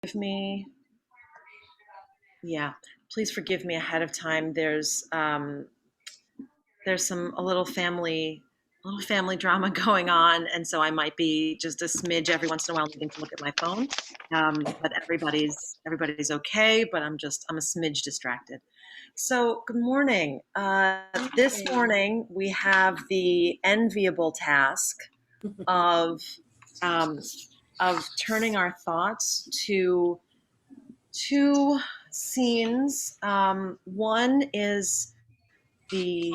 Give me, yeah, please forgive me ahead of time. There's some a little family drama going on, and so I might be just a smidge every once in a while needing to look at my phone. But everybody's okay, but I'm a smidge distracted. So good morning. This morning we have the enviable task of um, turning our thoughts to two scenes. One is the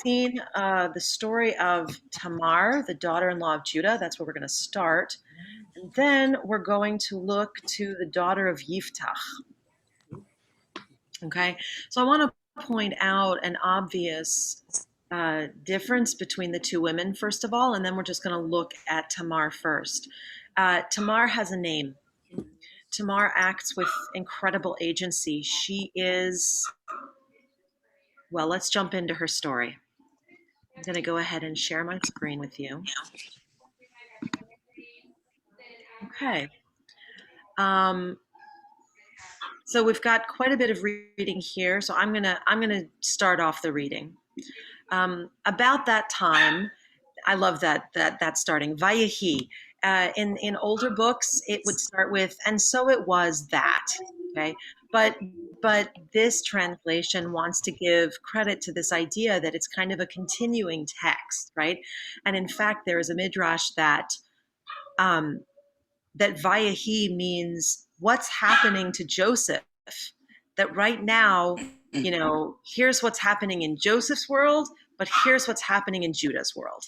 the story of Tamar, the daughter-in-law of Judah. That's where we're going to start. And then we're going to look to the daughter of Yiftach. Okay, so I want to point out an obvious difference between the two women, first of all, and then we're just going to look at Tamar first. Tamar has a name. Tamar acts with incredible agency. She is, well, let's jump into her story. I'm going to go ahead and share my screen with you. Okay. Um, so we've got quite a bit of reading here. So I'm gonna start off the reading. About that time, I love that starting Vayehi. In older books, it would start with "and so it was that." Okay, but this translation wants to give credit to this idea that it's kind of a continuing text, right? And in fact, there is a midrash um, that Vayahi means what's happening to Joseph. That right now, here's what's happening in Joseph's world, but here's what's happening in Judah's world.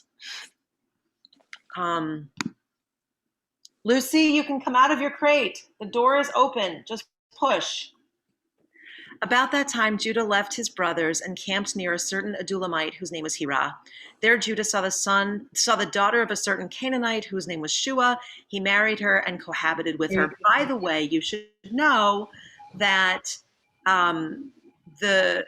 Lucy, you can come out of your crate. The door is open. Just push. About that time, Judah left his brothers and camped near a certain Adulamite whose name was Hirah. There, Judah saw the daughter of a certain Canaanite whose name was Shua. He married her and cohabited with her. By the way, you should know that the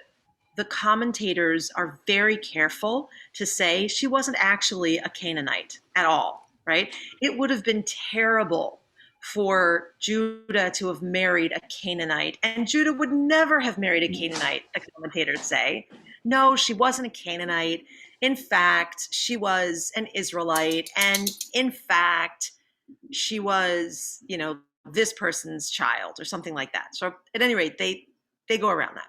commentators are very careful to say she wasn't actually a Canaanite at all, right? It would have been terrible for Judah to have married a Canaanite, and Judah would never have married a Canaanite, the commentators say. No, she wasn't a Canaanite. In fact, she was an Israelite, and in fact, she was, this person's child or something like that. So at any rate, they go around that.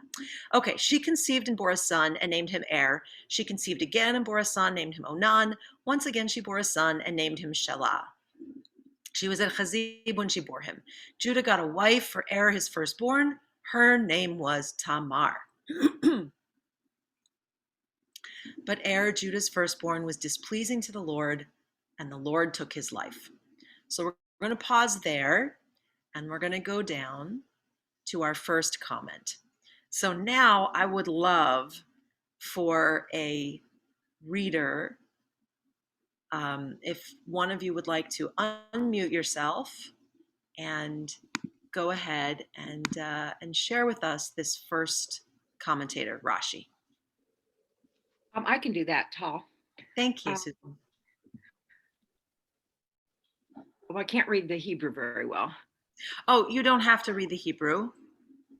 Okay, she conceived and bore a son and named him Er. She conceived again and bore a son, named him Onan. Once again she bore a son and named him Shelah. She was at Chazib when she bore him. Judah got a wife for Er, his firstborn. Her name was Tamar. But Er, Judah's firstborn, was displeasing to the Lord, and the Lord took his life. So we're going to pause there, and we're going to go down to our first comment. So now I would love for a reader, if one of you would like to unmute yourself and go ahead and share with us this first commentator, Rashi. I can do that, Tal. Thank you, Susan. Well, I can't read the Hebrew very well. Oh, you don't have to read the Hebrew.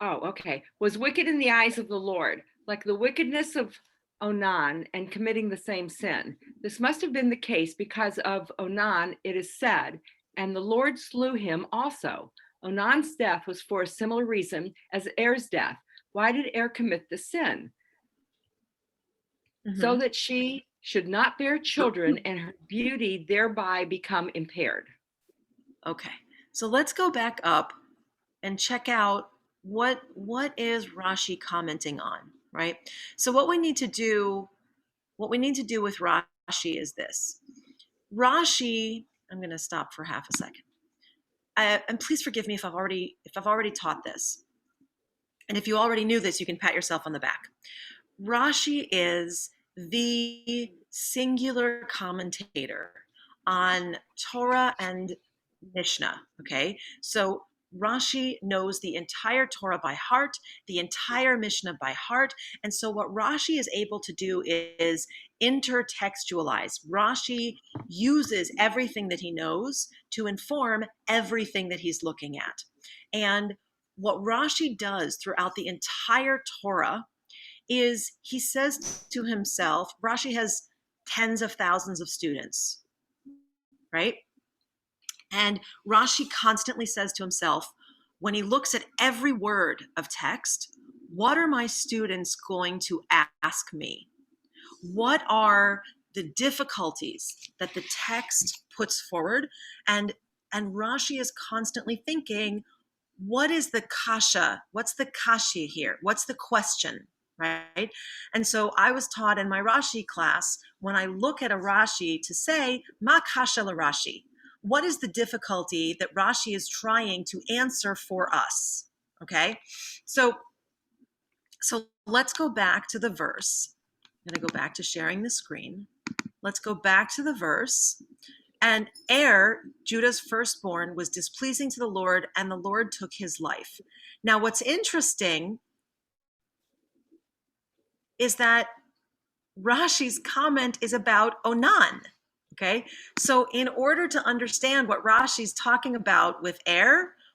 Oh, okay. Was wicked in the eyes of the Lord, like the wickedness of Onan, and committing the same sin. This must have been the case because of Onan, it is said, and the Lord slew him also. Onan's death was for a similar reason as Er's death. Why did Er commit the sin? So that she should not bear children and her beauty thereby become impaired. Okay, so let's go back up and check out what is Rashi commenting on, right? So what we need to do with Rashi is this. Rashi, I'm going to stop for half a second. And please forgive me if I've already taught this. And if you already knew this, you can pat yourself on the back. Rashi is the singular commentator on Torah and Mishnah, okay? So Rashi knows the entire Torah by heart, the entire Mishnah by heart. And so what Rashi is able to do is intertextualize. Rashi uses everything that he knows to inform everything that he's looking at. And what Rashi does throughout the entire Torah is he says to himself, Rashi has tens of thousands of students, right? And Rashi constantly says to himself, when he looks at every word of text, what are my students going to ask me? What are the difficulties that the text puts forward? And Rashi is constantly thinking, what is the kasha? What's the kashi here? What's the question? Right? And so I was taught in my Rashi class, when I look at a Rashi, to say, ma kasha la Rashi. What is the difficulty that Rashi is trying to answer for us? Okay, so let's go back to the verse. I'm going to go back to sharing the screen. Let's go back to the verse. And Judah's firstborn, was displeasing to the Lord, and the Lord took his life. Now, what's interesting is that Rashi's comment is about Onan. Okay, so in order to understand what Rashi's talking about with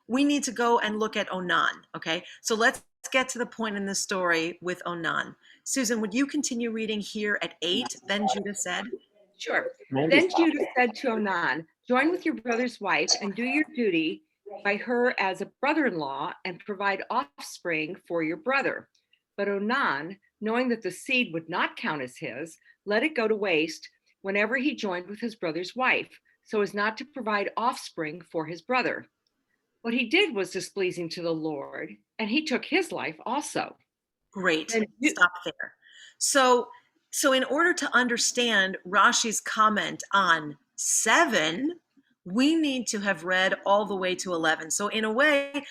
we need to go and look at Onan. Okay, so let's get to the point in the story with Onan. Susan, would you continue reading here at 8? Then Judah said. Sure. Then Judah said to Onan, join with your brother's wife and do your duty by her as a brother-in-law and provide offspring for your brother. But Onan, knowing that the seed would not count as his, let it go to waste whenever he joined with his brother's wife, so as not to provide offspring for his brother. What he did was displeasing to the Lord, and he took his life also. Great. Stop there. So in order to understand Rashi's comment on 7, we need to have read all the way to 11. So in a way,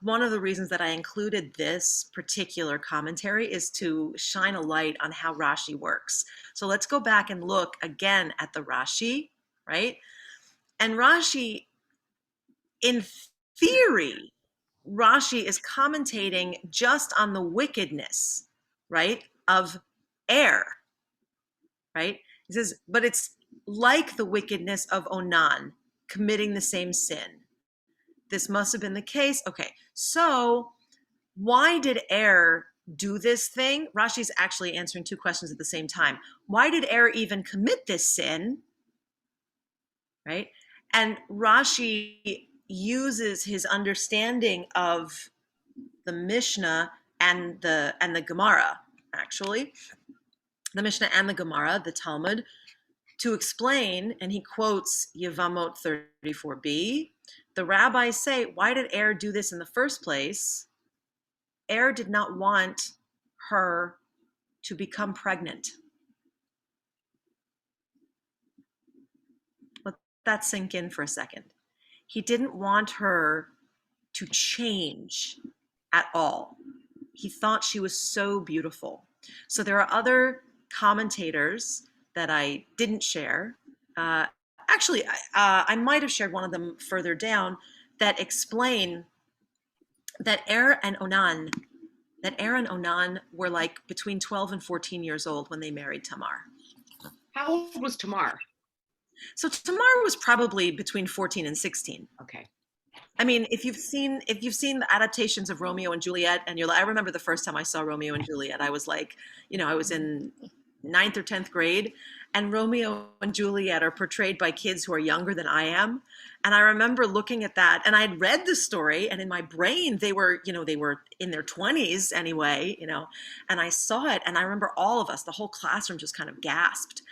one of the reasons that I included this particular commentary is to shine a light on how Rashi works. So let's go back and look again at the Rashi, right? And Rashi, in theory, Rashi is commentating just on the wickedness, right, of right? He says, but it's like the wickedness of Onan, committing the same sin. This must have been the case. Okay, so why did do this thing? Rashi's actually answering 2 questions at the same time. Why did even commit this sin? Right? And Rashi uses his understanding of the Mishnah and the Gemara, actually, the Mishnah and the Gemara, the Talmud, to explain, and he quotes Yevamot 34b. The rabbis say, why did do this in the first place? Did not want her to become pregnant. Let that sink in for a second. He didn't want her to change at all. He thought she was so beautiful. So there are other commentators that I didn't share. Actually, I might have shared one of them further down, that explain that and Onan were like between 12 and 14 years old when they married Tamar. How old was Tamar? So Tamar was probably between 14 and 16. Okay. I mean, if you've seen the adaptations of Romeo and Juliet, and I remember the first time I saw Romeo and Juliet, I was like, I was in 9th or 10th grade, and Romeo and Juliet are portrayed by kids who are younger than I am. And I remember looking at that, and I had read the story, and in my brain, they were in their 20s anyway, and I saw it, and I remember all of us, the whole classroom just kind of gasped.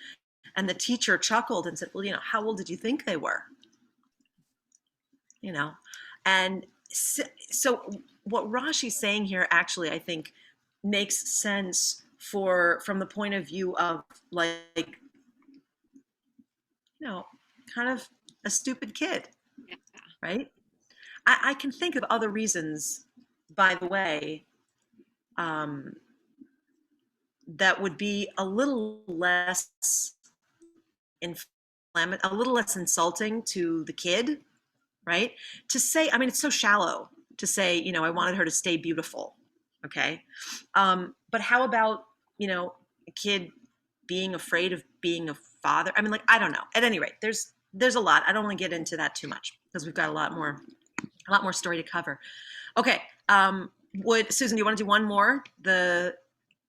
And the teacher chuckled and said, well, how old did you think they were? And so what Rashi's saying here actually, I think, makes sense from the point of view of kind of a stupid kid, right? I can think of other reasons, by the way, that would be a little less a little less insulting to the kid, right? To say, I mean, it's so shallow to say, I wanted her to stay beautiful, okay? But how about, a kid being afraid of being a father. I mean, like, I don't know. At any rate, there's a lot. I don't want to get into that too much because we've got a lot more story to cover. Okay. Would Susan, do you want to do one more?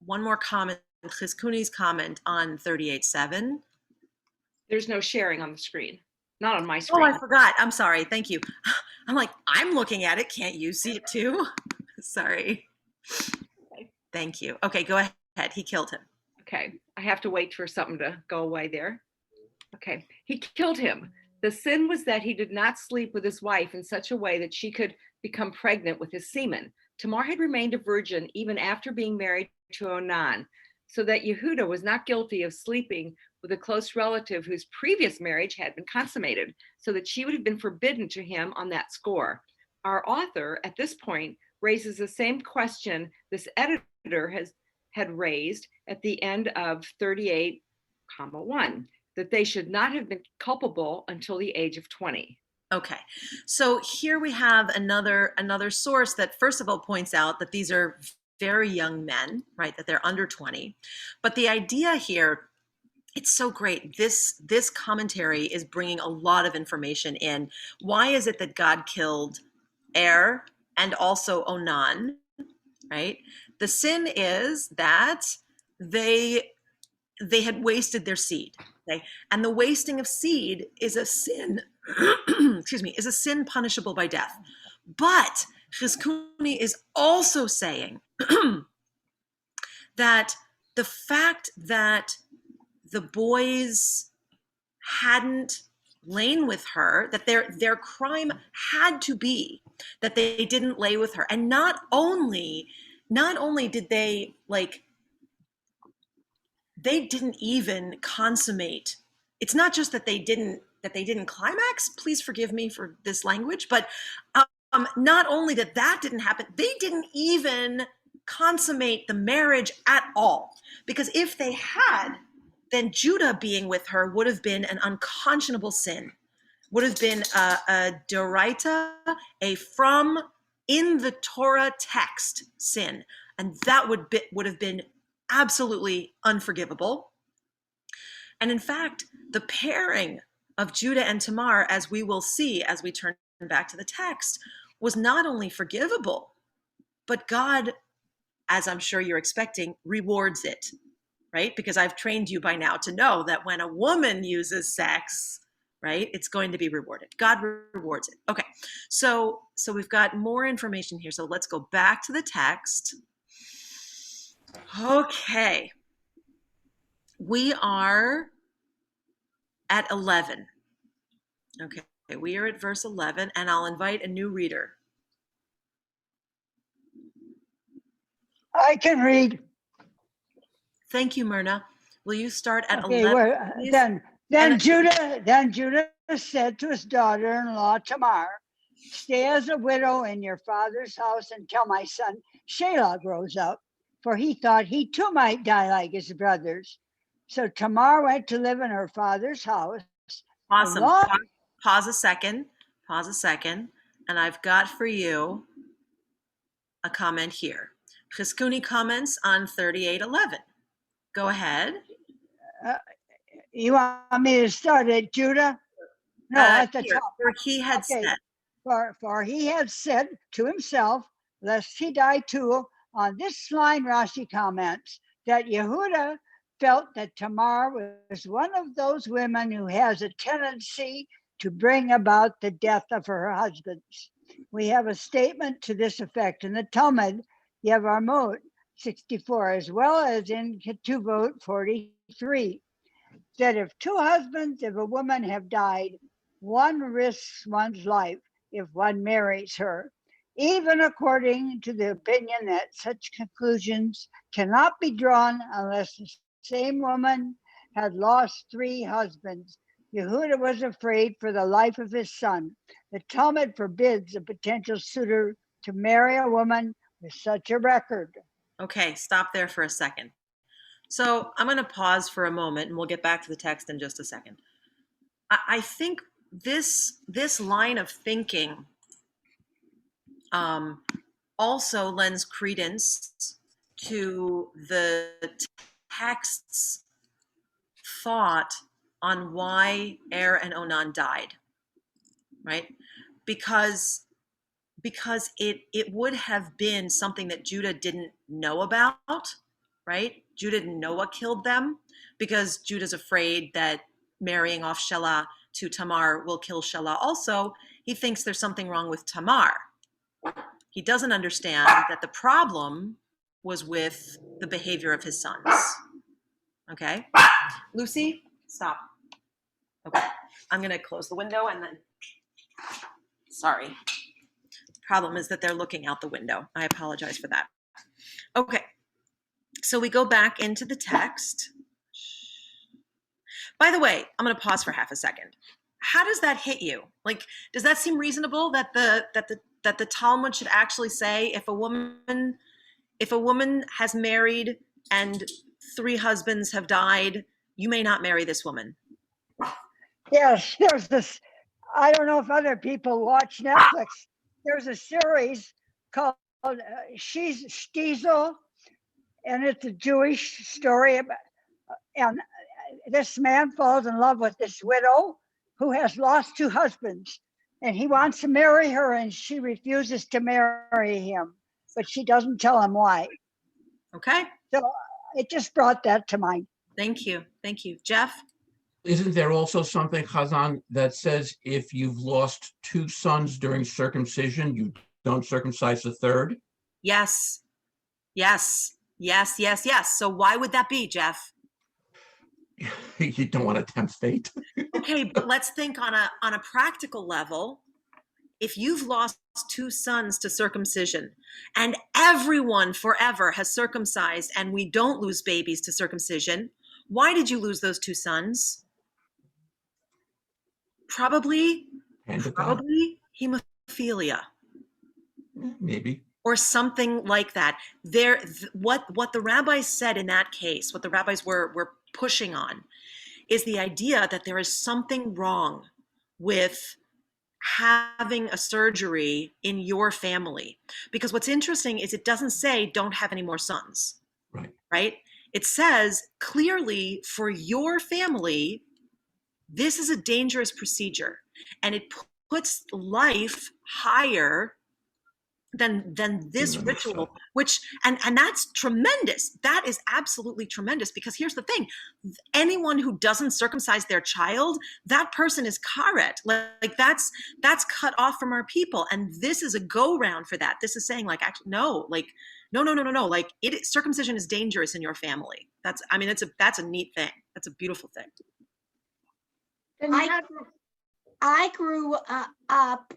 One more comment, Chizkuni's comment on 38:7. There's no sharing on the screen. Not on my Oh, screen. I forgot. I'm sorry. Thank you. I'm like, I'm looking at it. Can't you see it too? Sorry. Okay. Thank you. Okay, go ahead. He killed him. Okay. I have to wait for something to go away there. Okay. He killed him. The sin was that he did not sleep with his wife in such a way that she could become pregnant with his semen. Tamar had remained a virgin even after being married to Onan, so that Yehuda was not guilty of sleeping with a close relative whose previous marriage had been consummated, so that she would have been forbidden to him on that score. Our author, at this point, raises the same question this editor had raised at the end of 38:1, that they should not have been culpable until the age of 20. Okay, so here we have another source that first of all points out that these are very young men, right? That they're under 20. But the idea here, it's so great. This commentary is bringing a lot of information in. Why is it that God killed Er and also Onan, right? The sin is that they had wasted their seed. Okay, and the wasting of seed is a sin. Excuse me, is a sin punishable by death. But Chizkuni is also saying that the fact that the boys hadn't lain with her, that their crime had to be that they didn't lay with her, and not only did they didn't even consummate. It's not just that they didn't climax. Please forgive me for this language, but not only that didn't happen, they didn't even consummate the marriage at all. Because if they had, then Judah being with her would have been an unconscionable sin, would have been a doraita, a from in the Torah text sin, and that would have been absolutely unforgivable. And in fact, the pairing of Judah and Tamar, as we will see as we turn back to the text, was not only forgivable, but God, as I'm sure you're expecting, rewards it, right? Because I've trained you by now to know that when a woman uses sex, right, it's going to be rewarded. God rewards it. Okay, so we've got more information here. So let's go back to the text. Okay, we are at 11. Okay, we are at verse 11, and I'll invite a new reader. I can read. Thank you, Myrna. Will you start at Okay, 11? Please? then Judah said to his daughter-in-law Tamar, "Stay as a widow in your father's house until my son Shelah grows up," for he thought he too might die like his brothers. So Tamar went to live in her father's house. Awesome. Along- Pause a second. Pause a second. And I've got for you a comment here. Chizkuni comments on 38:11. Go ahead. You want me to start at Judah? No, at the Here, top. where he had Okay. said. For he had said to himself, lest he die too. On this line, Rashi comments that Yehuda felt that Tamar was one of those women who has a tendency to bring about the death of her husbands. We have a statement to this effect in the Talmud, Yevamot 64, as well as in Ketuvot 43, that if two husbands of a woman have died, one risks one's life if one marries her, even according to the opinion that such conclusions cannot be drawn unless the same woman had lost 3 husbands. Yehuda was afraid for the life of his son. The Talmud forbids a potential suitor to marry a woman with such a record. Okay, stop there for a second. So I'm going to pause for a moment, and we'll get back to the text in just a second. I think this line of thinking also lends credence to the text's thought on why and Onan died, right? Because it would have been something that Judah didn't know about, right? Judah didn't know what killed them because Judah's afraid that marrying off Shelah to Tamar will kill Shelah. Also, he thinks there's something wrong with Tamar. He doesn't understand that the problem was with the behavior of his sons. Okay? Lucy, stop. Okay. I'm going to close the window and then, sorry. Problem is that they're looking out the window. I apologize for that. Okay. So we go back into the text. By the way, I'm going to pause for half a second. How does that hit you? Like, does that seem reasonable that the Talmud should actually say if a woman has married and 3 husbands have died, you may not marry this woman? Yes, there's this. I don't know if other people watch Netflix. There's a series called She's Stiesel, and it's a Jewish story. And this man falls in love with this widow who has lost 2 husbands, and he wants to marry her, and she refuses to marry him, but she doesn't tell him why. Okay. So it just brought that to mind. Thank you. Jeff? Isn't there also something, Chazan, that says if you've lost 2 sons during circumcision, you don't circumcise the third? Yes. So why would that be, Jeff? You don't want to tempt fate. Okay, but let's think on a practical level. If you've lost 2 sons to circumcision and everyone forever has circumcised and we don't lose babies to circumcision, why did you lose those 2 sons? Probably hemophilia. Maybe. Or something like that. What the rabbis said in that case, what the rabbis were pushing on, is the idea that there is something wrong with having a surgery in your family. Because what's interesting is it doesn't say don't have any more sons. Right? It says clearly for your family, this is a dangerous procedure, and it puts life higher than this ritual, which and that's tremendous. That is absolutely tremendous, because here's the thing: anyone who doesn't circumcise their child, that person is karet. Like that's cut off from our people, and this is a go round for that. This is saying like, actually, no. Like circumcision is dangerous in your family. That's a neat thing. That's a beautiful thing. I grew up.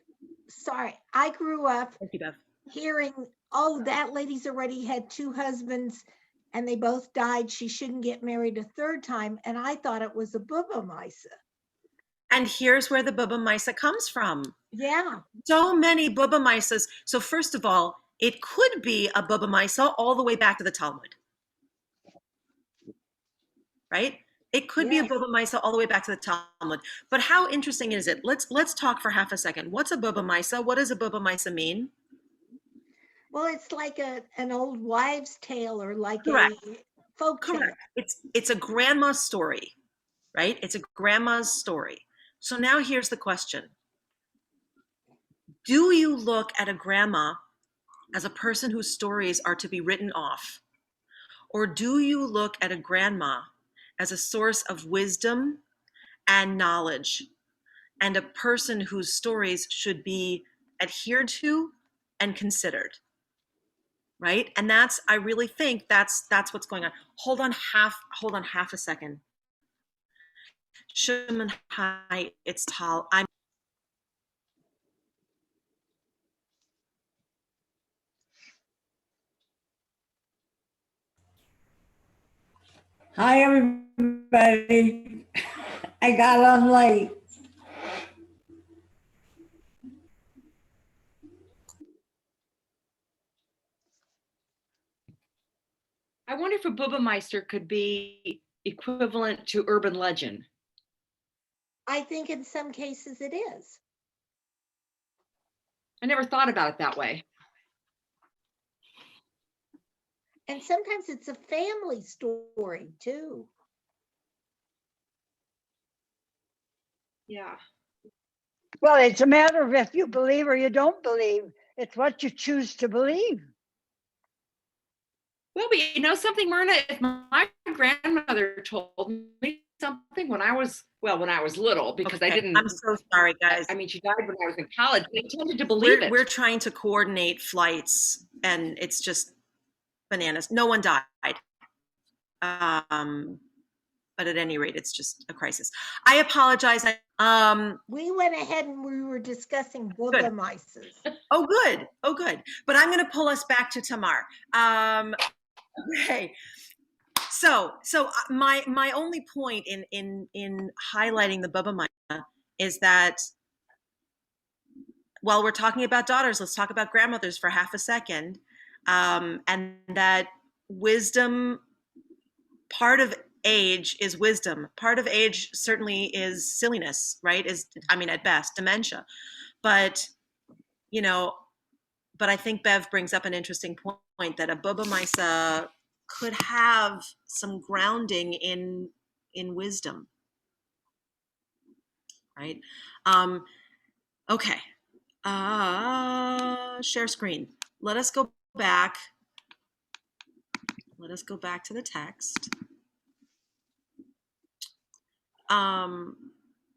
Sorry, I grew up Thank you, Bev. hearing, oh, that lady's already had 2 husbands and they both died. She shouldn't get married a 3rd time. And I thought it was a bubba misa. And here's where the bubba misa comes from. Yeah. So many bubba misas. So first of all, it could be a bubba misa all the way back to the Talmud. Right? It could be a bubba misa all the way back to the Talmud. But how interesting is it? Let's talk for half a second. What's a bubba misa? What does a bubba misa mean? Well, it's like an old wives' tale, or like Correct. a folk tale. Correct. It's a grandma's story, right? It's a grandma's story. So now here's the question. Do you look at a grandma as a person whose stories are to be written off? Or do you look at a grandma as a source of wisdom and knowledge, and a person whose stories should be adhered to and considered? Right? And I really think that's what's going on. Hold on half a second. Shimon, hi, it's Tal. Hi, everybody. I got on late. I wonder if a Bubameister could be equivalent to urban legend. I think in some cases it is. I never thought about it that way. And sometimes it's a family story too. Yeah. Well, it's a matter of if you believe or you don't believe. It's what you choose to believe. Well, but you know something, Myrna, if my grandmother told me something when I was little, because I Okay, didn't, I'm so sorry, guys. I mean, she died when I was in college, but I tended to believe it. We're trying to coordinate flights, and it's just bananas. No one died. But at any rate, it's just a crisis. I apologize. We went ahead and we were discussing Bubamaises. Oh, good. Oh, good. But I'm going to pull us back to Tamar. Okay. So my only point in highlighting the Bubamisa is that while we're talking about daughters, let's talk about grandmothers for half a second, and that wisdom, part of age is wisdom. Part of age certainly is silliness, right? At best, dementia. But, but I think Bev brings up an interesting point that a Bubamisa could have some grounding in wisdom, right? Okay. Share screen. Let us go back. Let us go back to the text. All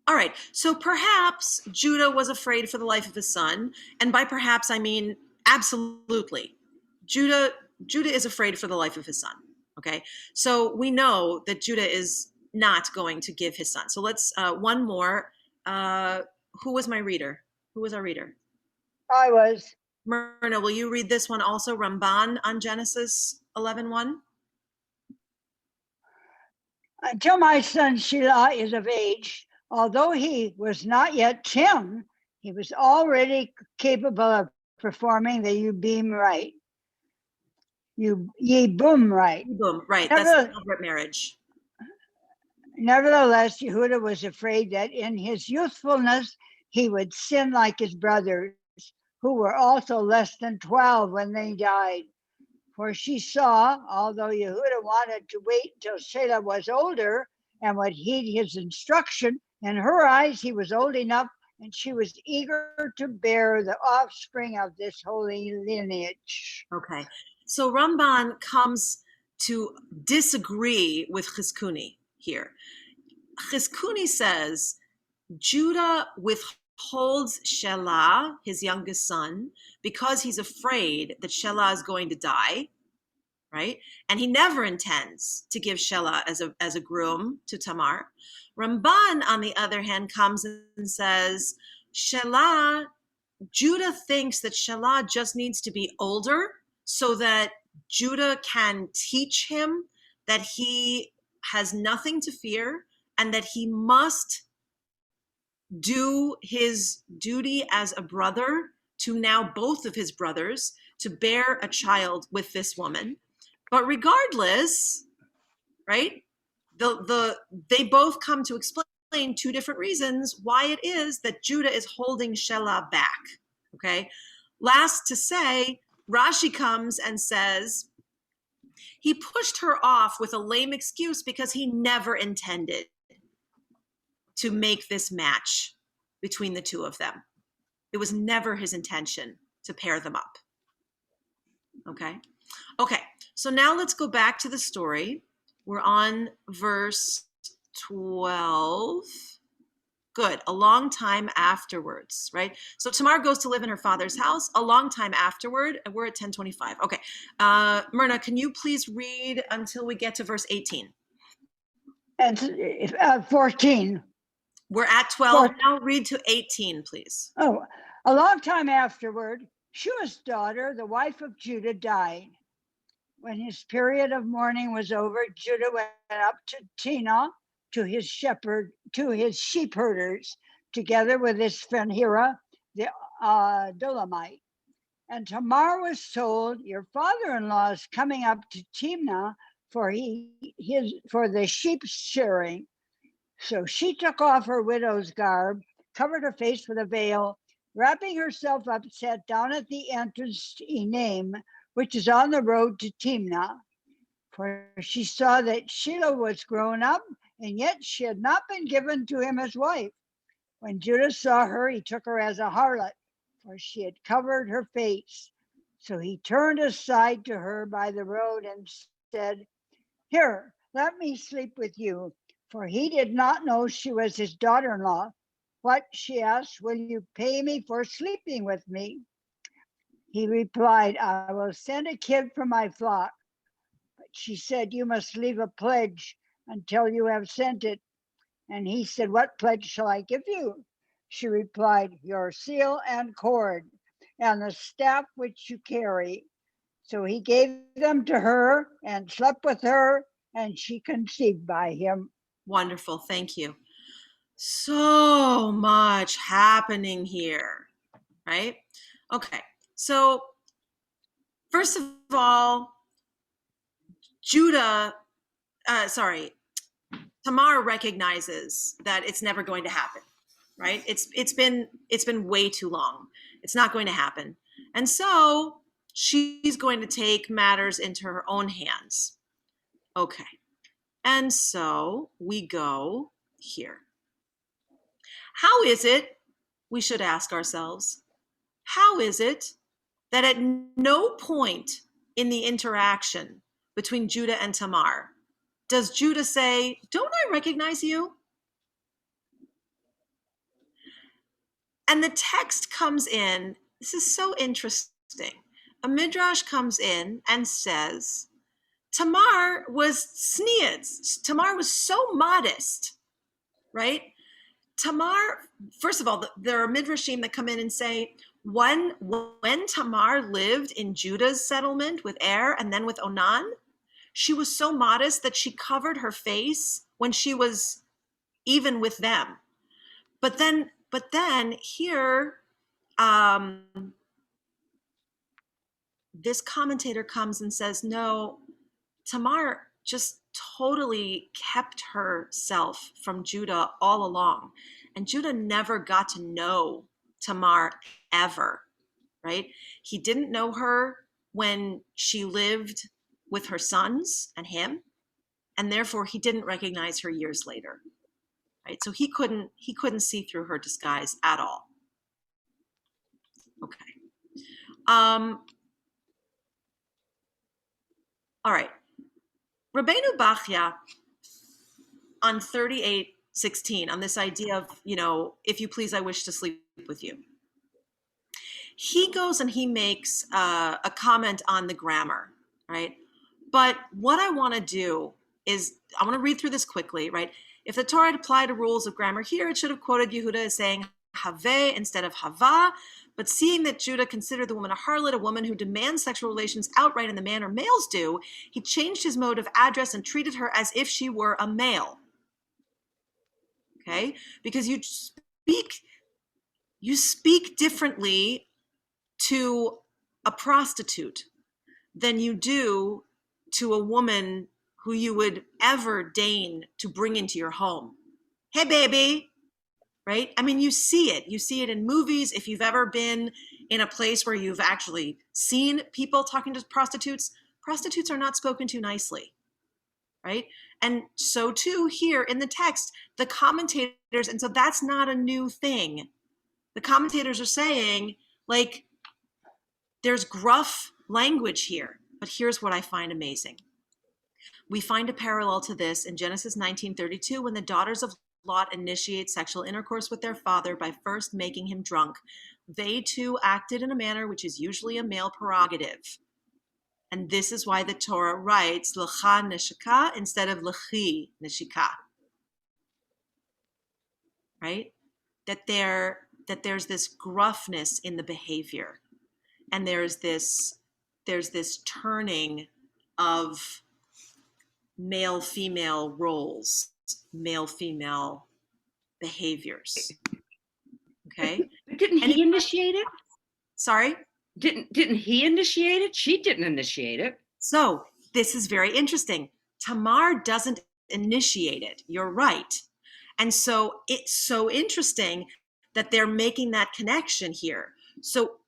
right. So perhaps Judah was afraid for the life of his son, and by perhaps I mean absolutely. Judah is afraid for the life of his son. Okay. So we know that Judah is not going to give his son. So let's one more. Who was my reader? Who was our reader? I was. Myrna, will you read this one also? Ramban on Genesis 11:1. Until my son Shelah is of age, although he was not yet 10, he was already capable of performing the Yibum rite. Yibum rite. Boom, right. That's the covenant marriage. Nevertheless, Yehuda was afraid that in his youthfulness he would sin like his brothers, who were also less than 12 when they died. For she saw, although Yehuda wanted to wait till Shelah was older and would heed his instruction, in her eyes he was old enough, and she was eager to bear the offspring of this holy lineage. Okay. So Ramban comes to disagree with Chizkuni here. Chizkuni says Judah withholds Shelah, his youngest son, because he's afraid that Shelah is going to die, right? And he never intends to give Shelah as a groom to Tamar. Ramban, on the other hand, comes and says Judah thinks that Shelah just needs to be older so that Judah can teach him that he has nothing to fear and that he must do his duty as a brother to now both of his brothers to bear a child with this woman. But regardless, right, they both come to explain two different reasons why it is that Judah is holding Shelah back. Okay. Last to say, Rashi comes and says he pushed her off with a lame excuse because he never intended to make this match between the two of them. It was never his intention to pair them up. Okay. Okay. So now let's go back to the story. We're on verse 12. Good. A long time afterwards, right? So Tamar goes to live in her father's house a long time afterward, and we're at 10:25. Okay. Myrna, can you please read until we get to verse 18? And 14. We're at 12 now. Read to 18, please. Oh, a long time afterward, Shua's daughter, the wife of Judah, died. When his period of mourning was over, Judah went up to Timnah to his sheep herders, together with his friend Hira, the Dolamite. And Tamar was told, "Your father-in-law is coming up to Timnah for the sheep shearing." So she took off her widow's garb, covered her face with a veil, wrapping herself up, sat down at the entrance to Enaim, which is on the road to Timnah. For she saw that Shelah was grown up, and yet she had not been given to him as wife. When Judah saw her, he took her as a harlot, for she had covered her face. So he turned aside to her by the road and said, "Here, let me sleep with you." For he did not know she was his daughter-in-law. "What?" she asked. "Will you pay me for sleeping with me?" He replied, "I will send a kid from my flock." But she said, "You must leave a pledge until you have sent it." And he said, "What pledge shall I give you?" She replied, "Your seal and cord, and the staff which you carry." So he gave them to her and slept with her, and she conceived by him. Wonderful. Thank you. So much happening here, right? Okay. So, first of all, Tamar recognizes that it's never going to happen, right? It's been way too long. It's not going to happen. And so she's going to take matters into her own hands. Okay. And so we go here. How is it, we should ask ourselves, how is it that at no point in the interaction between Judah and Tamar does Judah say, "Don't I recognize you?" And the text comes in, this is so interesting. A midrash comes in and says, Tamar was sneered. Tamar was so modest, right? Tamar, first of all, there are midrashim that come in and say, when Tamar lived in Judah's settlement with and then with Onan, she was so modest that she covered her face when she was even with them. But then here, this commentator comes and says, no, Tamar just totally kept herself from Judah all along. And Judah never got to know Tamar ever, right? He didn't know her when she lived with her sons and him, and therefore he didn't recognize her years later, right? So he couldn't see through her disguise at all. Okay. All right. Rabbeinu Bachya on 38:16, on this idea of, if you please, I wish to sleep with you. He goes and he makes a comment on the grammar, right? But what I want to do is, I want to read through this quickly, right? If the Torah had applied the rules of grammar here, it should have quoted Yehuda as saying have instead of hava. But seeing that Judah considered the woman a harlot, a woman who demands sexual relations outright in the manner males do, he changed his mode of address and treated her as if she were a male. Okay? Because you speak differently to a prostitute than you do to a woman who you would ever deign to bring into your home. Hey, baby, right? I mean, you see it. You see it in movies. If you've ever been in a place where you've actually seen people talking to prostitutes are not spoken to nicely, right? And so too here in the text, the commentators, and so that's not a new thing. The commentators are saying, like, there's gruff language here, but here's what I find amazing. We find a parallel to this in Genesis 19:32 when the daughters of Lot initiate sexual intercourse with their father by first making him drunk. They too acted in a manner which is usually a male prerogative. And this is why the Torah writes l'cha neshika instead of l'chi neshika. Right? That there's this gruffness in the behavior. And there's this turning of male-female roles, male-female behaviors. Okay? Didn't he initiate it? Sorry? Didn't he initiate it? She didn't initiate it. So this is very interesting. Tamar doesn't initiate it. You're right. And so it's so interesting that they're making that connection here. So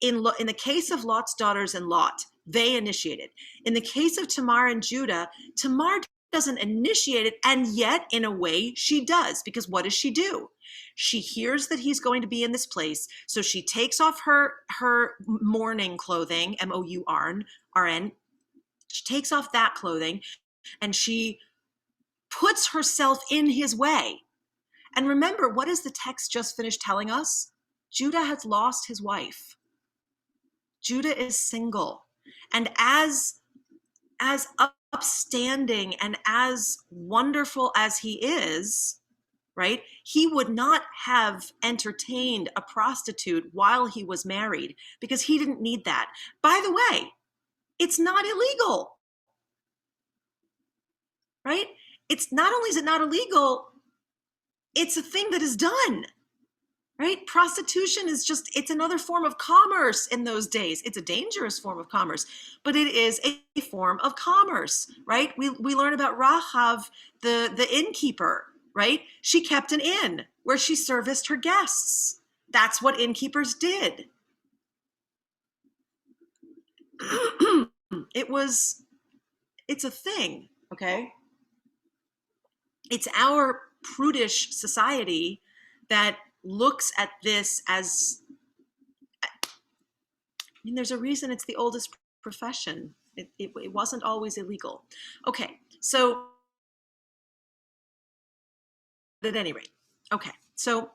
in the case of Lot's daughters and Lot, they initiated. In the case of Tamar and Judah, Tamar doesn't initiate it, and yet in a way she does, because what does she do? She hears that he's going to be in this place, so she takes off her mourning clothing, MOURN. She takes off that clothing and she puts herself in his way. And remember, what does the text just finished telling us? Judah has lost his wife. Judah is single. And as upstanding and as wonderful as he is, right, he would not have entertained a prostitute while he was married because he didn't need that. By the way, it's not illegal, right? It's not only is it not illegal, it's a thing that is done, right? Prostitution is just, it's another form of commerce in those days. It's a dangerous form of commerce, but it is a form of commerce, right? We learn about Rahav, the innkeeper, right? She kept an inn where she serviced her guests. That's what innkeepers did. It's a thing, okay? It's our prudish society that looks at this as, I mean, there's a reason it's the oldest profession. It wasn't always illegal. Okay, so at any rate, okay, so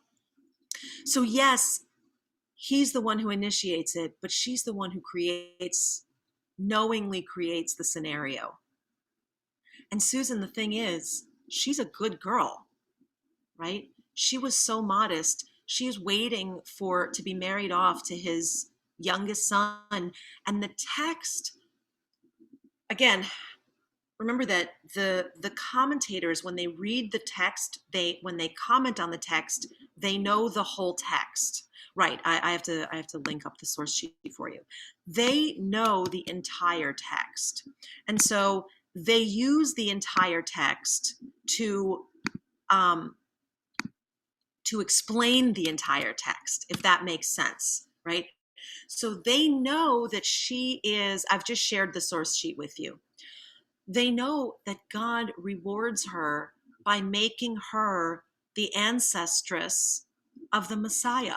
yes, he's the one who initiates it, but she's the one who knowingly creates the scenario. And Susan, the thing is, she's a good girl, right? She was so modest. She is waiting to be married off to his youngest son. And the text, again, remember that the commentators, when they read the text, when they comment on the text, they know the whole text. Right, I have to link up the source sheet for you. They know the entire text. And so they use the entire text to explain the entire text, if that makes sense, right? So they know that she is, I've just shared the source sheet with you. They know that God rewards her by making her the ancestress of the Messiah,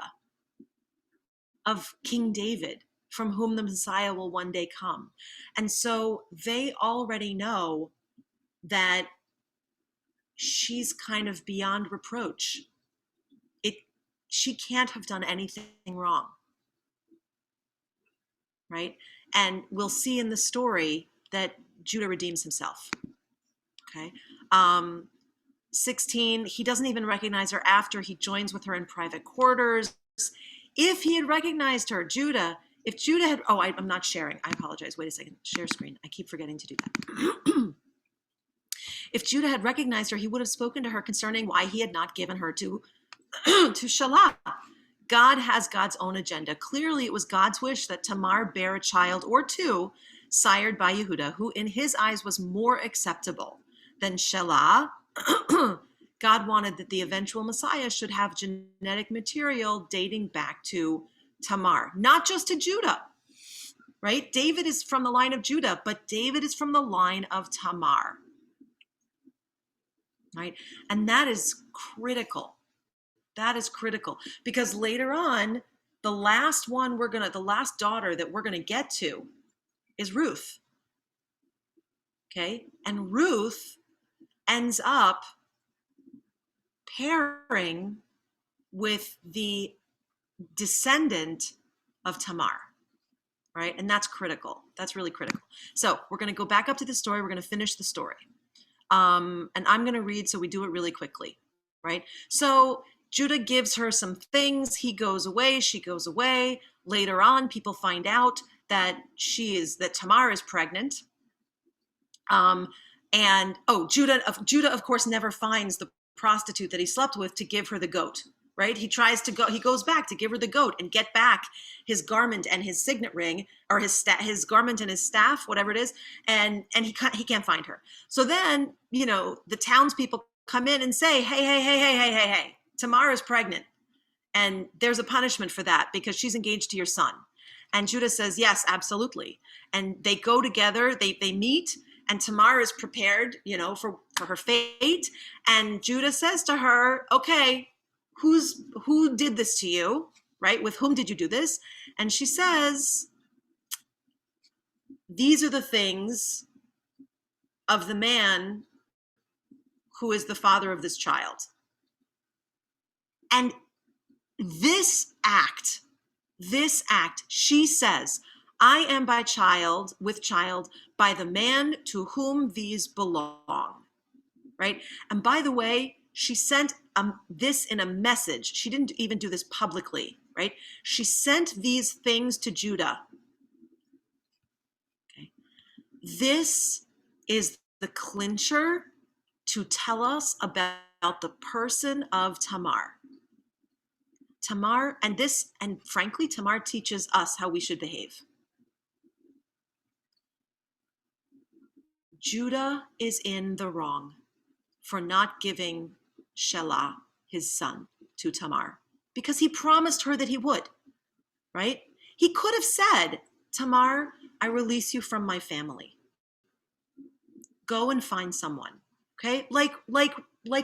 of King David, from whom the Messiah will one day come. And so they already know that she's kind of beyond reproach. She can't have done anything wrong, right? And we'll see in the story that Judah redeems himself, okay? 16, he doesn't even recognize her after he joins with her in private quarters. If he had recognized her, if Judah had, I'm not sharing. I apologize. Wait a second. Share screen. I keep forgetting to do that. If Judah had recognized her, he would have spoken to her concerning why he had not given her to Shelah. God has God's own agenda. Clearly, it was God's wish that Tamar bear a child or two, sired by Yehuda, who in his eyes was more acceptable than Shelah. God wanted that the eventual Messiah should have genetic material dating back to Tamar, not just to Judah, right? David is from the line of Judah, but David is from the line of Tamar, right? And that is critical. That is critical because later on, the last daughter that we're going to get to is Ruth. Okay. And Ruth ends up pairing with the descendant of Tamar, right? And that's critical. That's really critical. So we're going to go back up to the story. We're going to finish the story. And I'm going to read, so we do it really quickly, right? So Judah gives her some things. He goes away. She goes away. Later on, people find out that Tamar is pregnant. Judah, of course, never finds the prostitute that he slept with to give her the goat, right? He goes back to give her the goat and get back his garment and his signet ring, or his garment and his staff, whatever it is. And he can't find her. So then, the townspeople come in and say, hey, Tamar is pregnant. And there's a punishment for that because she's engaged to your son. And Judah says, yes, absolutely. And they go together, they meet, and Tamar is prepared, for her fate. And Judah says to her, okay, who did this to you, right? With whom did you do this? And she says, these are the things of the man who is the father of this child. And this act, she says, I am with child by the man to whom these belong, right? And by the way, she sent this in a message. She didn't even do this publicly, right? She sent these things to Judah. Okay. This is the clincher to tell us about the person of Tamar. Tamar, and frankly, Tamar teaches us how we should behave. Judah is in the wrong for not giving Shelah, his son, to Tamar, because he promised her that he would, right? He could have said, Tamar, I release you from my family. Go and find someone, okay? Like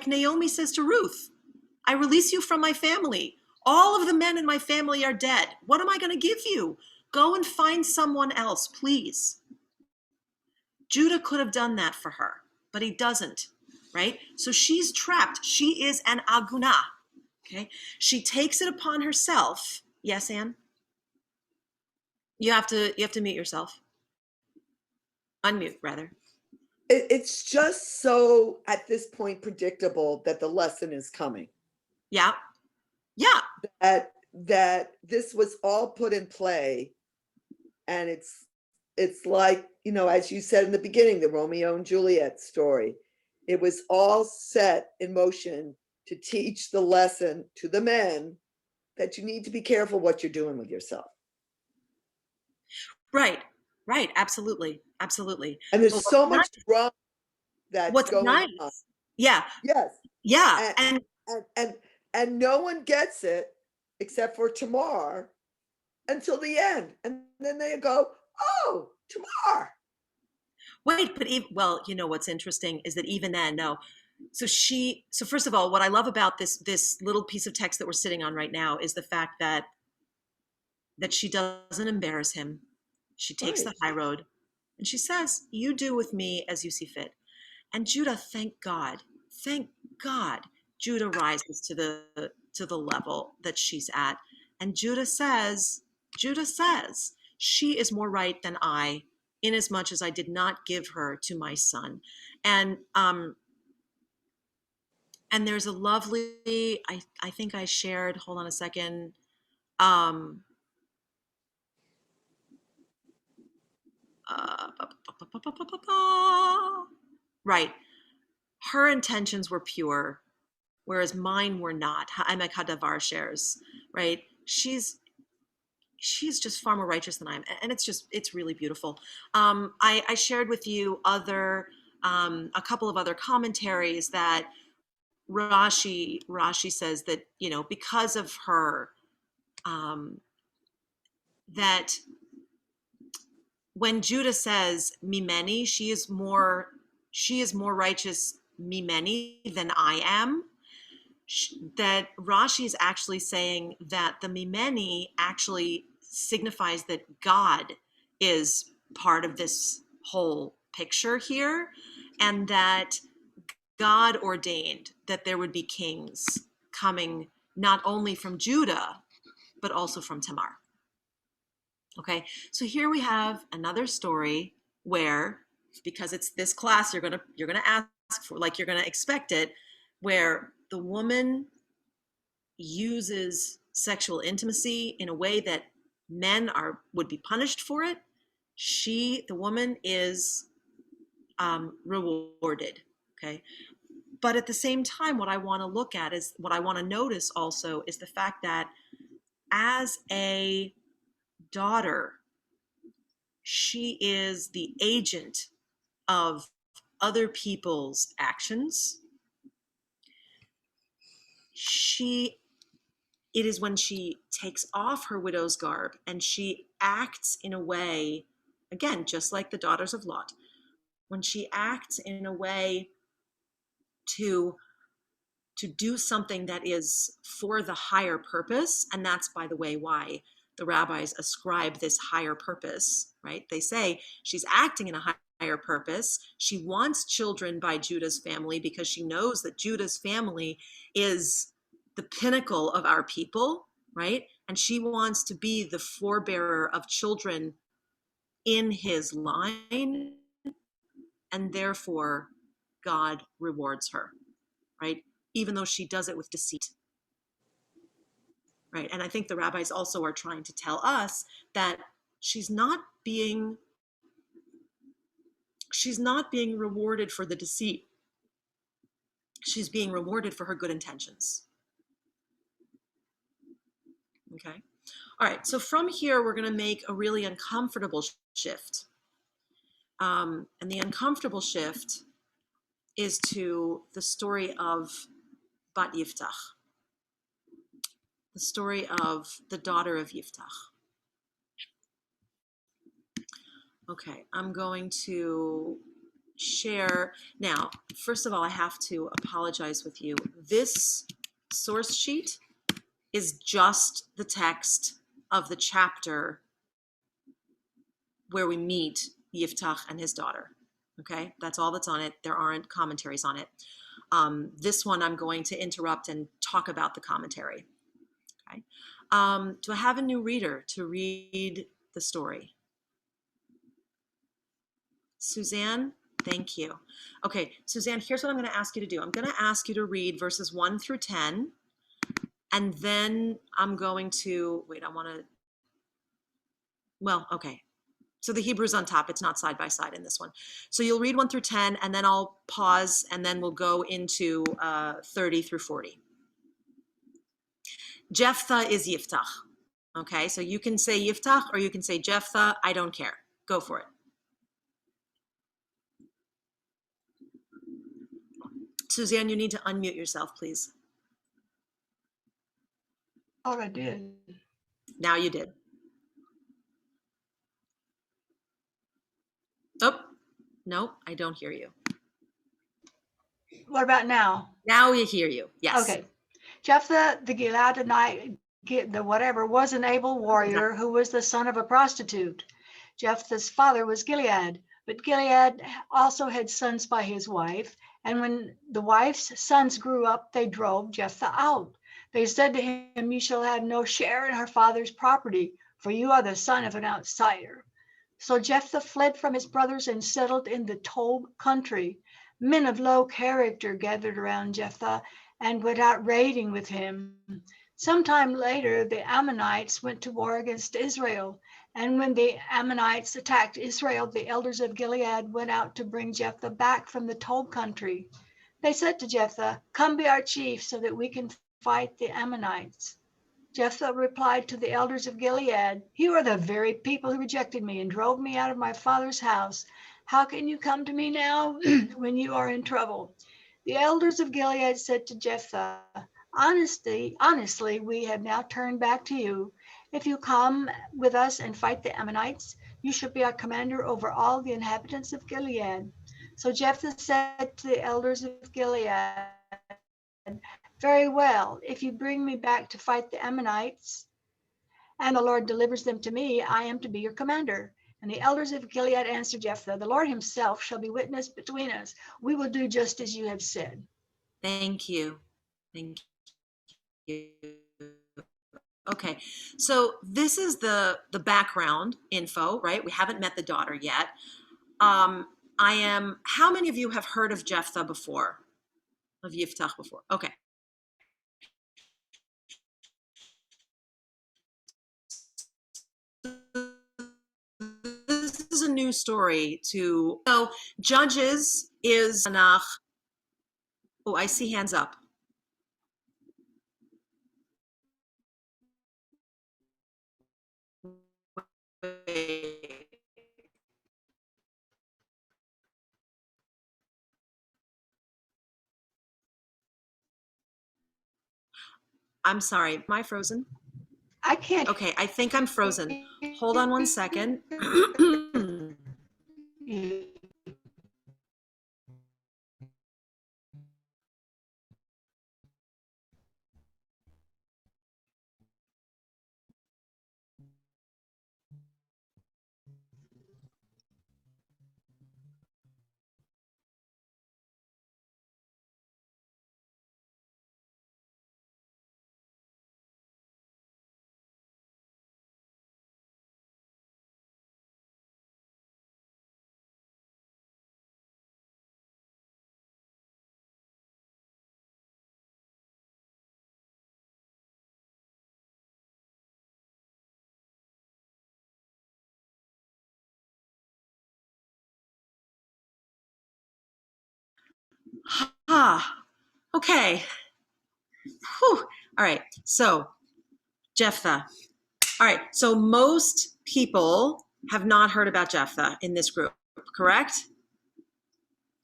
Naomi says to Ruth, I release you from my family. All of the men in my family are dead. What am I going to give you? Go and find someone else, please. Judah could have done that for her, but he doesn't, right? So she's trapped. She is an aguna, okay? She takes it upon herself. Yes, Anne? You have to mute yourself. Unmute, rather. It's just so, at this point, predictable that the lesson is coming. Yeah. Yeah. That this was all put in play, and it's like, as you said in the beginning, the Romeo and Juliet story. It was all set in motion to teach the lesson to the men that you need to be careful what you're doing with yourself. Right. Absolutely. And there's so much drama that's going nice. on. Yeah. Yes. Yeah. And no one gets it except for Tamar until the end. And then they go, oh, Tamar. Wait, but what's interesting is that even then, no. So first of all, what I love about this little piece of text that we're sitting on right now is the fact that she doesn't embarrass him. She takes the high road and she says, you do with me as you see fit. And Judah, thank God, Judah rises to the level that she's at. And Judah says, she is more right than I, inasmuch as I did not give her to my son. And there's a lovely, I think I shared, hold on a second. Right. Her intentions were pure, whereas mine were not. Ha'emek hadavar shares, right? She's just far more righteous than I am. And it's really beautiful. I shared with you a couple of other commentaries that Rashi says that, because of her, that when Judah says mimeni, she is more righteous mimeni than I am. That Rashi is actually saying that the mimeni actually signifies that God is part of this whole picture here, and that God ordained that there would be kings coming not only from Judah, but also from Tamar. Okay, so here we have another story where, because it's this class, you're gonna ask for, like, you're gonna expect it, where the woman uses sexual intimacy in a way that men would be punished for it. The woman is rewarded. Okay, but at the same time, what I want to notice also is the fact that as a daughter, she is the agent of other people's actions. It is when she takes off her widow's garb and she acts in a way, again, just like the daughters of Lot, when she acts in a way to do something that is for the higher purpose, and that's, by the way, why the rabbis ascribe this higher purpose, right? They say she's acting in a higher purpose. She wants children by Judah's family because she knows that Judah's family is the pinnacle of our people, right? And she wants to be the forebearer of children in his line, and therefore God rewards her, right? Even though she does it with deceit, right? And I think the rabbis also are trying to tell us that she's not being rewarded for the deceit. She's being rewarded for her good intentions. Okay. All right. So from here, we're going to make a really uncomfortable shift. And the uncomfortable shift is to the story of Bat Yiftach, the story of the daughter of Yiftach. Okay, I'm going to share. Now, first of all, I have to apologize with you. This source sheet is just the text of the chapter where we meet Yiftach and his daughter. Okay, that's all that's on it. There aren't commentaries on it. This one I'm going to interrupt and talk about the commentary. Okay, do I have a new reader to read the story? Suzanne, thank you. Okay, Suzanne, here's what I'm going to ask you to do. I'm going to ask you to read verses 1 through 10, and then I'm going to, wait, I want to, well, okay. So the Hebrew's on top. It's not side by side in this one. So you'll read 1 through 10, and then I'll pause, and then we'll go into 30 through 40. Jephthah is Yiftach. Okay, so you can say Yiftach or you can say Jephthah. I don't care. Go for it. Suzanne, you need to unmute yourself, please. Oh, I did. Now you did. Oh, no, I don't hear you. What about now? Now we hear you. Yes. Okay. Jephthah the Gileadite, the whatever, was an able warrior who was the son of a prostitute. Jephthah's father was Gilead, but Gilead also had sons by his wife. And when the wife's sons grew up, they drove Jephthah out. They said to him, "You shall have no share in her father's property, for you are the son of an outsider." So Jephthah fled from his brothers and settled in the Tob country. Men of low character gathered around Jephthah and went out raiding with him. Sometime later, the Ammonites went to war against Israel. And when the Ammonites attacked Israel, the elders of Gilead went out to bring Jephthah back from the Tob country. They said to Jephthah, "Come be our chief so that we can fight the Ammonites." Jephthah replied to the elders of Gilead, "You are the very people who rejected me and drove me out of my father's house. How can you come to me now when you are in trouble?" The elders of Gilead said to Jephthah, Honestly, we have now turned back to you. If you come with us and fight the Ammonites, you shall be our commander over all the inhabitants of Gilead." So Jephthah said to the elders of Gilead, "Very well, if you bring me back to fight the Ammonites, and the Lord delivers them to me, I am to be your commander." And the elders of Gilead answered Jephthah, "The Lord himself shall be witness between us. We will do just as you have said." Thank you. Thank you. Okay, so this is the background info, right? We haven't met the daughter yet. How many of you have heard of Jephthah before? Of Yiftach before? Okay. This is a new story to, so Judges is Tanakh. Oh, I see hands up. I'm sorry, am I frozen? I can't. Okay, I think I'm frozen. Hold on one second. Ah, okay. Whew. All right. So, Jephthah. All right. So, most people have not heard about Jephthah in this group, correct?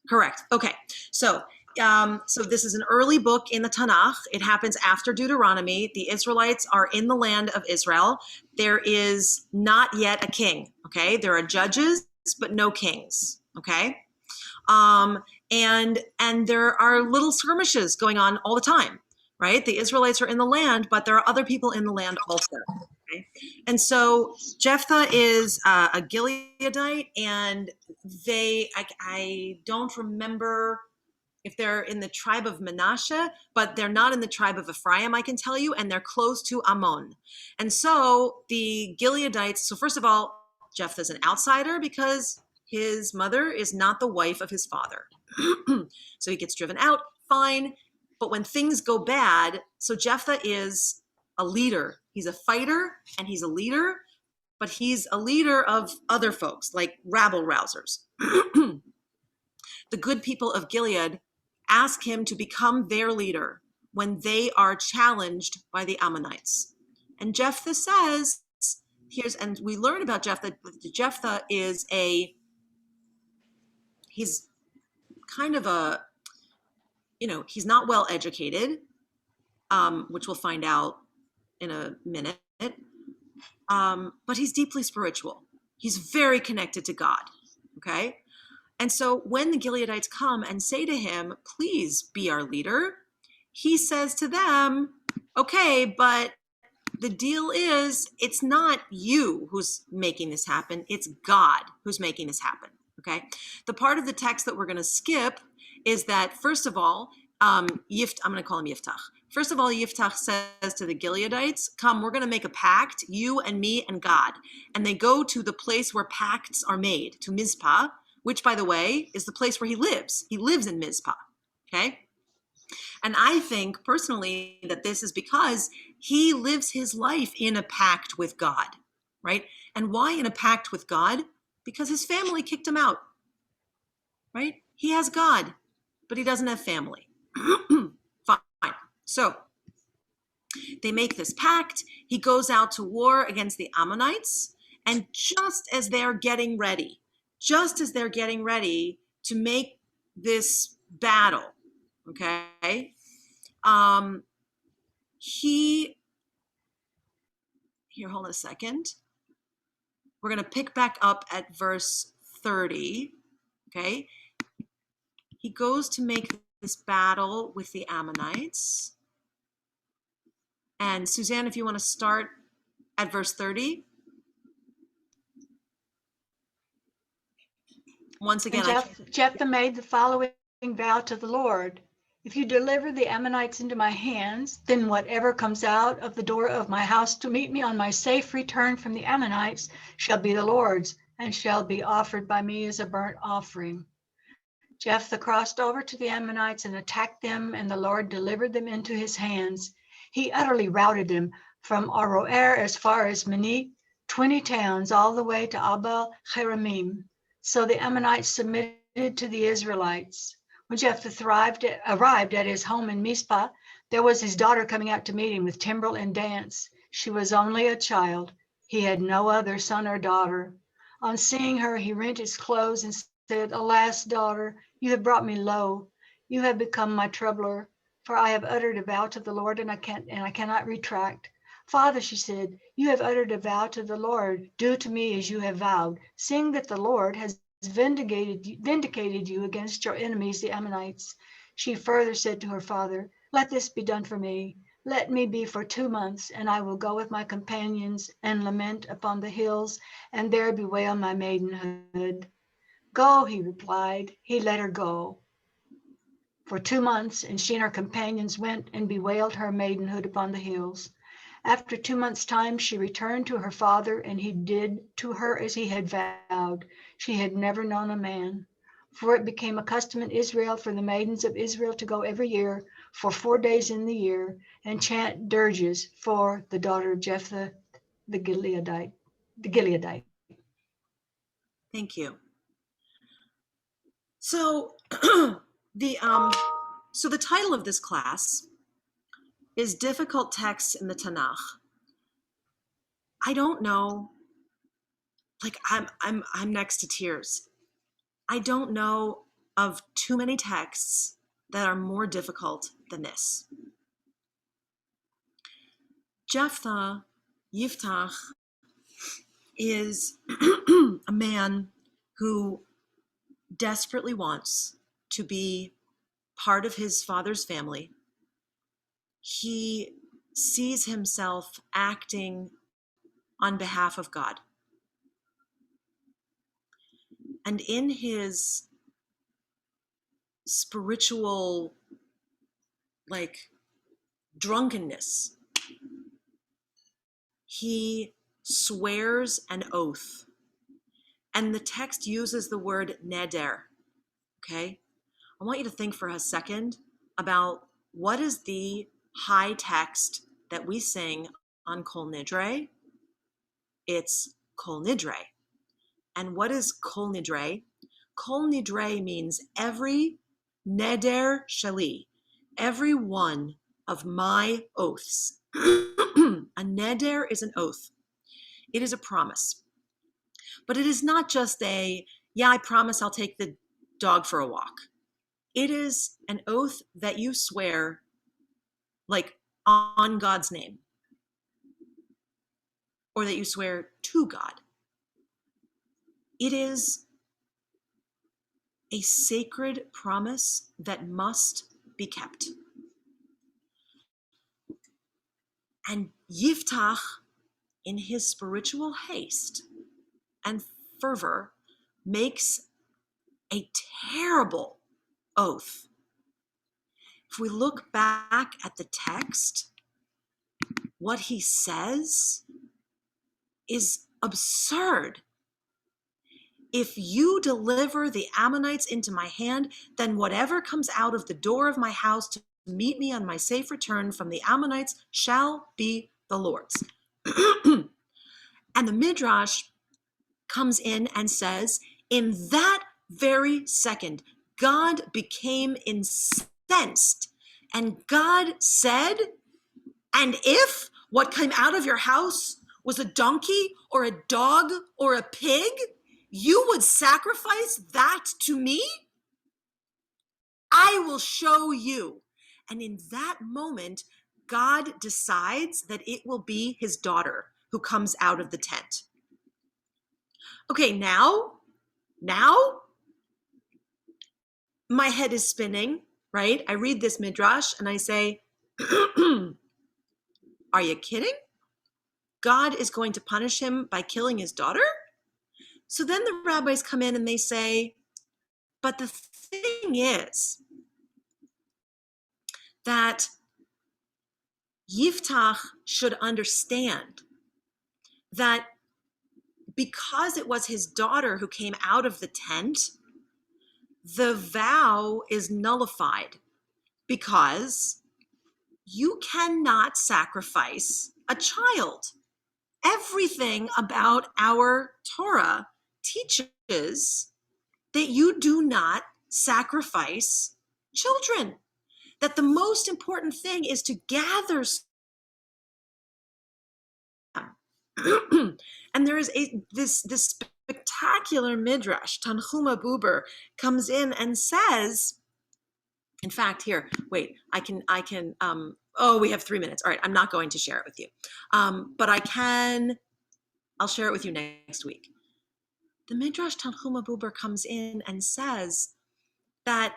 Correct. Okay. So, so this is an early book in the Tanakh. It happens after Deuteronomy. The Israelites are in the land of Israel. There is not yet a king. Okay. There are judges, but no kings. Okay. And there are little skirmishes going on all the time, right? The Israelites are in the land, but there are other people in the land also. Okay? And so Jephthah is a Gileadite, and I don't remember if they're in the tribe of Manasseh, but they're not in the tribe of Ephraim, I can tell you, and they're close to Ammon. And so the Gileadites, so first of all, Jephthah's an outsider because his mother is not the wife of his father. So he gets driven out, fine. But when things go bad, so Jephthah is a leader. He's a fighter and he's a leader, but he's a leader of other folks, like rabble rousers. The good people of Gilead ask him to become their leader when they are challenged by the Ammonites. And Jephthah says, and we learn about Jephthah. Jephthah is he's kind of he's not well educated, which we'll find out in a minute. But he's deeply spiritual. He's very connected to God. Okay. And so when the Gileadites come and say to him, please be our leader, he says to them, okay, but the deal is it's not you who's making this happen. It's God who's making this happen. Okay. The part of the text that we're going to skip is that, first of all, I'm going to call him Yiftach. First of all, Yiftach says to the Gileadites, come, we're going to make a pact, you and me and God. And they go to the place where pacts are made, to Mizpah, which, by the way, is the place where he lives. He lives in Mizpah, okay? And I think, personally, that this is because he lives his life in a pact with God, right? And why in a pact with God? Because his family kicked him out, right? He has God, but he doesn't have family. Fine. So they make this pact. He goes out to war against the Ammonites. And just as they're getting ready to make this battle, okay, here, hold on a second. We're going to pick back up at verse 30, okay? He goes to make this battle with the Ammonites. And Suzanne, if you want to start at verse 30. Once again, And Jephthah made the following vow to the Lord. If you deliver the Ammonites into my hands, then whatever comes out of the door of my house to meet me on my safe return from the Ammonites shall be the Lord's, and shall be offered by me as a burnt offering. Jephthah crossed over to the Ammonites and attacked them, and the Lord delivered them into his hands. He utterly routed them from Aroer as far as Minit, 20 towns, all the way to Abel Cheramim. So the Ammonites submitted to the Israelites. When Jephthah arrived at his home in Mizpah, there was his daughter coming out to meet him with timbrel and dance. She was only a child. He had no other son or daughter. On seeing her, he rent his clothes and said, alas, daughter, you have brought me low. You have become my troubler, for I have uttered a vow to the Lord, and I cannot retract. Father, she said, you have uttered a vow to the Lord. Do to me as you have vowed, seeing that the Lord has vindicated you against your enemies, the Ammonites. She further said to her father, let this be done for me. Let me be for 2 months, and I will go with my companions and lament upon the hills, and there bewail my maidenhood. Go, he replied. He let her go for 2 months, and she and her companions went and bewailed her maidenhood upon the hills. After 2 months' time, she returned to her father, and he did to her as he had vowed. She had never known a man. For it became a custom in Israel for the maidens of Israel to go every year for 4 days in the year and chant dirges for the daughter of Jephthah the Gileadite. Thank you. So So the title of this class is Difficult Texts in the Tanakh. I don't know, like I'm next to tears. I don't know of too many texts that are more difficult than this. Jephthah, Yiftach, is a man who desperately wants to be part of his father's family. He sees himself acting on behalf of God. And in his spiritual, drunkenness, he swears an oath. And the text uses the word neder, okay? I want you to think for a second about what is the high text that we sing on Kol Nidre. It's Kol Nidre. And what is Kol Nidre? Kol Nidre means every neder shali, every one of my oaths. A neder is an oath. It is a promise. But it is not just yeah, I promise I'll take the dog for a walk. It is an oath that you swear, on God's name, or that you swear to God. It is a sacred promise that must be kept. And Yiftach, in his spiritual haste and fervor, makes a terrible oath. If we look back at the text, what he says is absurd. If you deliver the Ammonites into my hand, then whatever comes out of the door of my house to meet me on my safe return from the Ammonites shall be the Lord's. And the Midrash comes in and says, in that very second, God became incensed. And God said, and if what came out of your house was a donkey or a dog or a pig, you would sacrifice that to me? I will show you. And in that moment, God decides that it will be his daughter who comes out of the tent. Okay, now my head is spinning, right? I read this midrash and I say, are you kidding? God is going to punish him by killing his daughter? So then the rabbis come in and they say, but the thing is that Yiftach should understand that because it was his daughter who came out of the tent, the vow is nullified because you cannot sacrifice a child. Everything about our Torah teaches that you do not sacrifice children, that the most important thing is to gather. And there is this spectacular midrash. Tanchuma Buber comes in and says, in fact, here, wait, I can, we have 3 minutes. All right, I'm not going to share it with you. But I'll share it with you next week. The midrash Tanchuma Buber comes in and says that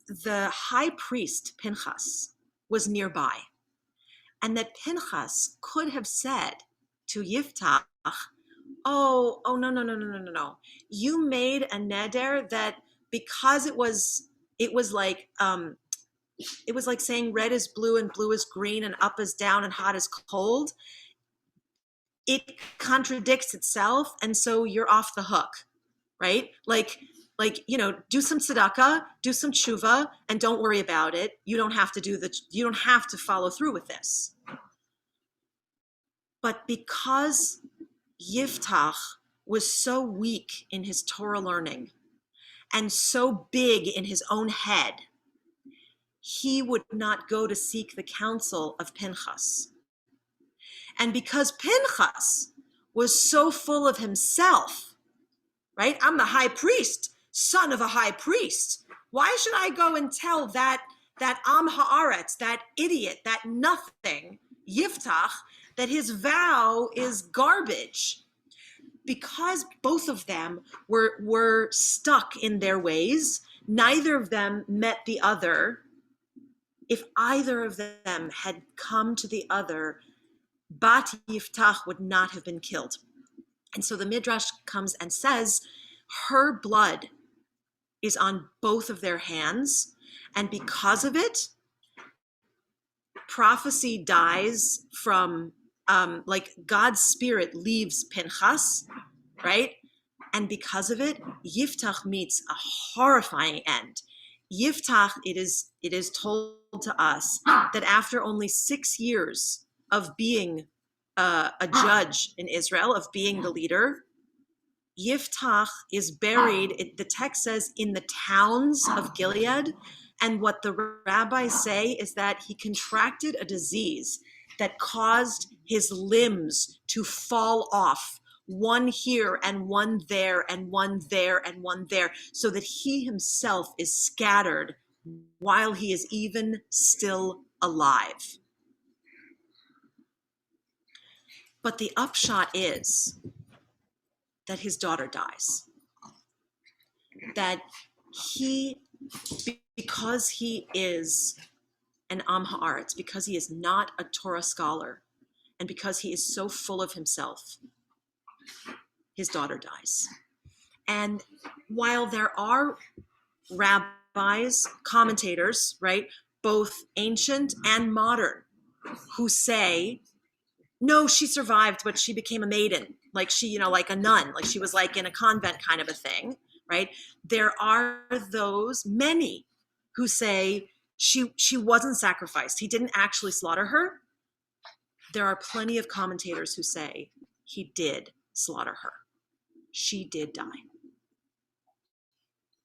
the high priest Pinchas was nearby, and that Pinchas could have said to Yiftach, oh, no. You made a neder that because it was like saying red is blue and blue is green and up is down and hot is cold. It contradicts itself, and so you're off the hook, right? Do some tzedakah, do some tshuva, and don't worry about it. You don't have to follow through with this. But because Yiftach was so weak in his Torah learning, and so big in his own head, he would not go to seek the counsel of Pinchas. And because Pinchas was so full of himself, right? I'm the high priest, son of a high priest. Why should I go and tell that Am Haaretz, that idiot, that nothing, Yiftach, that his vow is garbage? Because both of them were stuck in their ways, neither of them met the other. If either of them had come to the other, Bat Yiftach would not have been killed. And so the Midrash comes and says, her blood is on both of their hands. And because of it, prophecy dies from, like God's spirit leaves Pinchas, right? And because of it, Yiftach meets a horrifying end. Yiftach, it is told to us that after only 6 years of being a judge in Israel, of being the leader, Yiftach is buried, the text says, in the towns of Gilead. And what the rabbis say is that he contracted a disease that caused his limbs to fall off, one here and one there and one there and one there, so that he himself is scattered while he is even still alive. But the upshot is that his daughter dies. That he, because he is an Am Haaretz, because he is not a Torah scholar, and because he is so full of himself, his daughter dies. And while there are rabbis, commentators, right, both ancient and modern, who say, no, she survived, but she became a maiden, like she, like a nun, like she was like in a convent kind of a thing, right? There are those, many, who say she wasn't sacrificed. He didn't actually slaughter her. There are plenty of commentators who say he did slaughter her. She did die.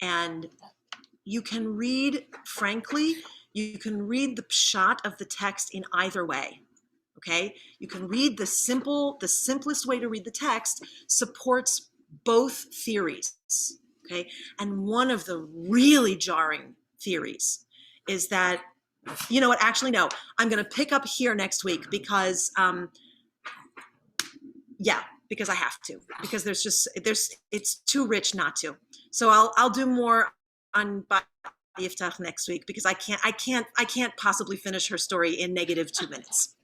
And you can read, frankly, you can read the pshat of the text in either way. Okay, you can read the simplest way to read the text supports both theories. Okay, and one of the really jarring theories is that, you know what, actually, no, I'm going to pick up here next week because, because I have to, because it's too rich not to. So I'll do more on Yiftach next week because I can't possibly finish her story in negative 2 minutes.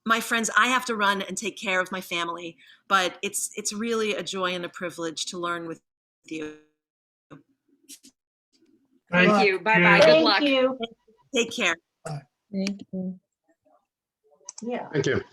My friends, I have to run and take care of my family, but it's really a joy and a privilege to learn with you. Thank you. Bye-bye. Good luck. Thank you. Take care. Thank you. Yeah. Thank you.